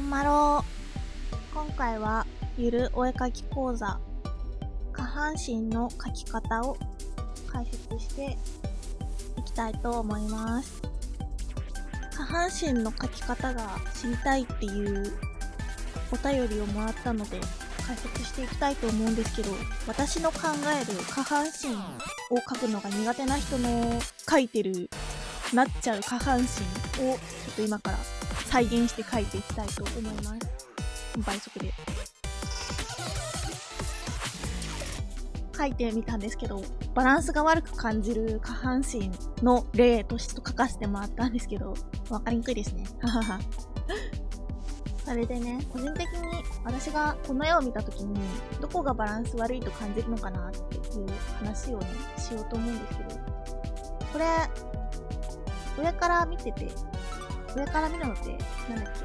んまろ。今回はゆるお絵描き講座下半身の描き方を解説していきたいと思います。下半身の描き方が知りたいっていうお便りをもらったので解説していきたいと思うんですけど、私の考える下半身を描くのが苦手な人の描いてるなっちゃう下半身をちょっと今から再現して描いていきたいと思います。倍速で描いてみたんですけど、バランスが悪く感じる下半身の例として描かせてもらったんですけど、わかりにくいですね。それでね、個人的に私がこの絵を見たときにどこがバランス悪いと感じるのかなっていう話をね、しようと思うんですけど、これ上から見てて、上から見るのってなんだっけ、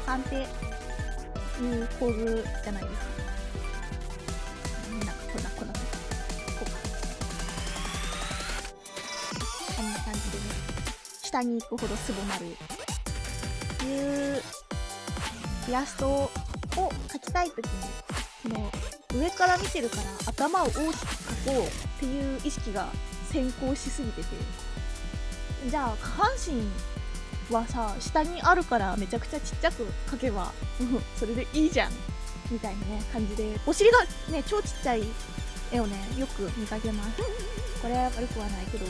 パンっていう構図じゃないですか。なんかこんなこうか、こんな感じでね、下に行くほどすぼまるいうイラストを描きたいときに、その上から見てるから頭を大きく描こうっていう意識が先行しすぎてて、じゃあ下半身はさ、下にあるからめちゃくちゃちっちゃく描けばそれでいいじゃんみたいなね感じで、お尻がね超ちっちゃい絵をねよく見かけます。これは悪くはないけど、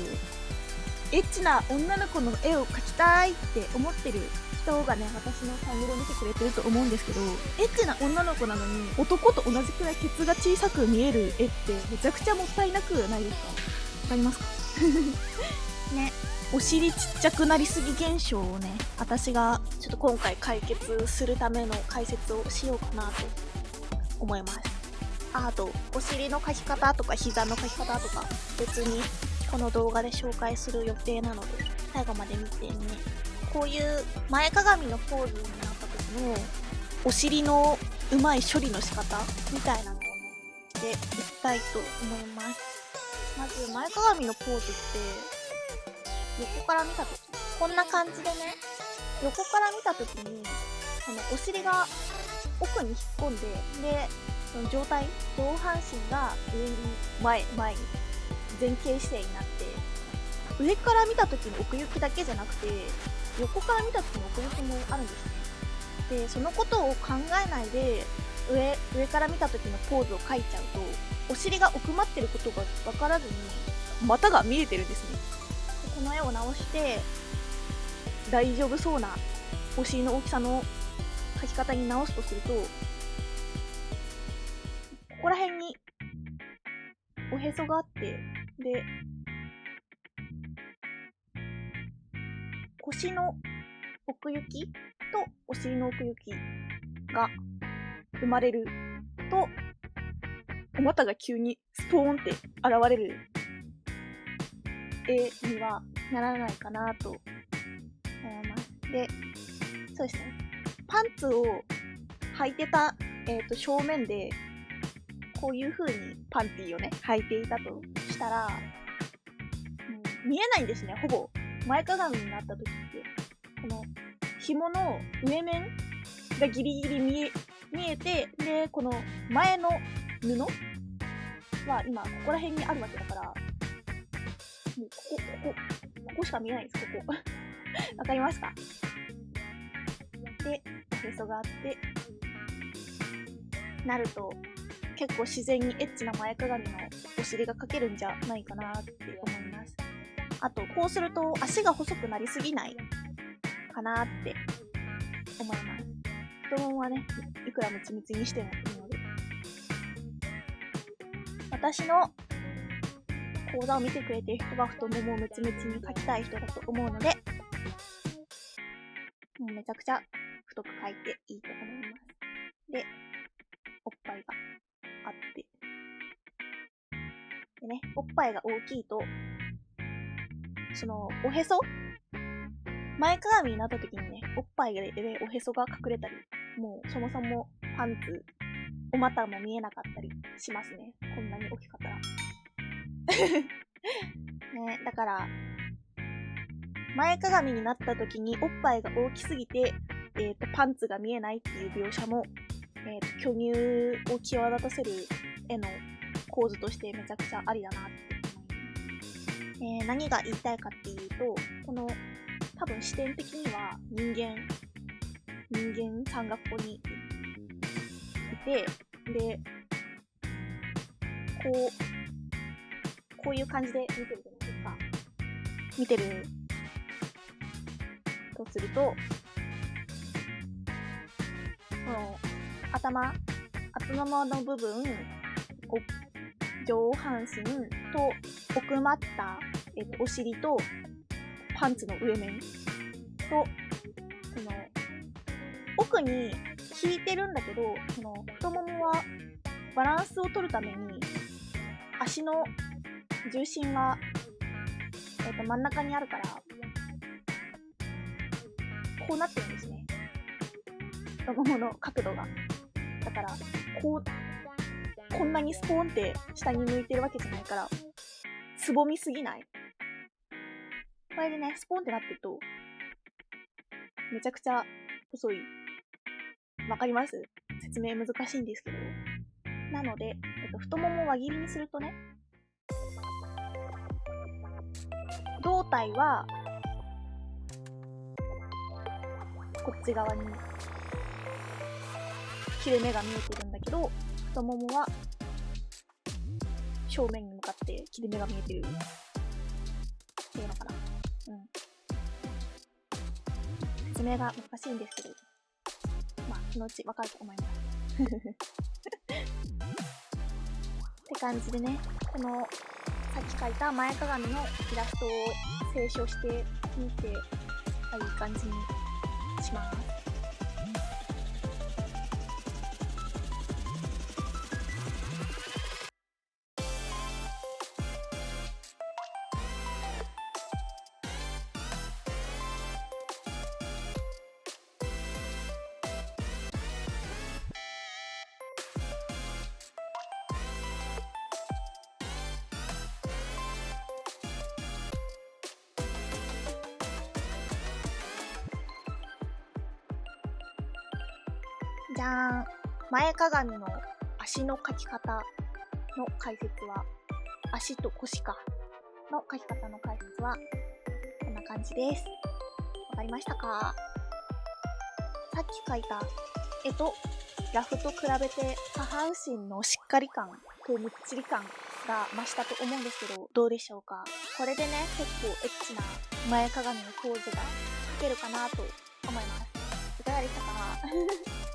エッチな女の子の絵を描きたいって思ってる人がね、私のチャンネルを見てくれてると思うんですけど、エッチな女の子なのに男と同じくらいケツが小さく見える絵ってめちゃくちゃもったいなくないですか？わかりますか？ね、お尻ちっちゃくなりすぎ現象をね、私がちょっと今回解決するための解説をしようかなと思います。あとお尻の描き方とか膝の描き方とか別にこの動画で紹介する予定なので最後まで見てね。こういう前かがみのポーズになった時のお尻のうまい処理の仕方みたいなのをねしていきたいと思います。まず前かがみのポーズって横から見た時こんな感じでね、横から見た時にお尻が奥に引っ込んで、でその上半身が上に前に前傾姿勢になって、上から見た時の奥行きだけじゃなくて横から見た時の奥行きもあるんですね。でそのことを考えないで上から見た時のポーズを描いちゃうと、お尻が奥まってることが分からずに股が見えてるんですね。でこの絵を直して大丈夫そうなお尻の大きさの描き方に直すとすると、ここら辺におへそがあって、で腰の奥行きとお尻の奥行きが生まれると、お股が急にスポーンって現れる絵にはならないかなと思います。で、そうですね、パンツを履いてた、正面でこういう風にパンティーをね履いていたとしたら、見えないんですね。ほぼ前かがみになった時ってこの紐の上面がギリギリ見えて、でこの前の布は今ここら辺にあるわけだから、もうここしか見えないんです。ここわかりますか？でおへそがあってなると、結構自然にエッチな前かがみのお尻が描けるんじゃないかなって思います。あとこうすると足が細くなりすぎないかなって思います。太ももはね、いくらムチムチにしてもいいので、私の講座を見てくれている人は太ももをムチムチに描きたい人だと思うので、もうめちゃくちゃ太く描いていいと思います。で、おっぱいがあって、でね、おっぱいが大きいと、そのおへそ前かがみになった時にね、おっぱいでおへそが隠れたり、もうそもそもパンツ、お股も見えなかったりしますね。こんなに大きかったら。ね、だから、前かがみになった時におっぱいが大きすぎて、パンツが見えないっていう描写も、巨乳を際立たせる絵の構図としてめちゃくちゃありだなって思います。何が言いたいかっていうと、この多分視点的には人間さんがここにいて、で、こういう感じで見てるじゃないですか。見てるとすると、この頭の部分、上半身と奥まった、お尻とパンツの上面と、この奥に引いてるんだけど、その太ももはバランスを取るために足の重心は、真ん中にあるからこうなってるんですね。太ももの角度が。だからこんなにスポーンって下に向いてるわけじゃないからすぼみすぎない？これでね、スポーンってなってるとめちゃくちゃ細い。わかります？説明難しいんですけど。なので、太ももを輪切りにするとね、胴体はこっち側に切れ目が見えてるんだけど、太ももは正面に向かって切れ目が見えてるっていうのかな。説明が難しいんですけど、まあそのうちわかると思いますって感じでね、このさっき描いた前かがみのイラストを清書してみて、いい感じにします。じゃーん。前かがみの足の描き方の解説は、足と腰かの描き方の解説はこんな感じです。わかりましたか？さっき描いた絵とラフと比べて下半身のしっかり感とむっちり感が増したと思うんですけど、どうでしょうか？これでね、結構エッチな前かがみのポーズが描けるかなと思います。いかがでしたか？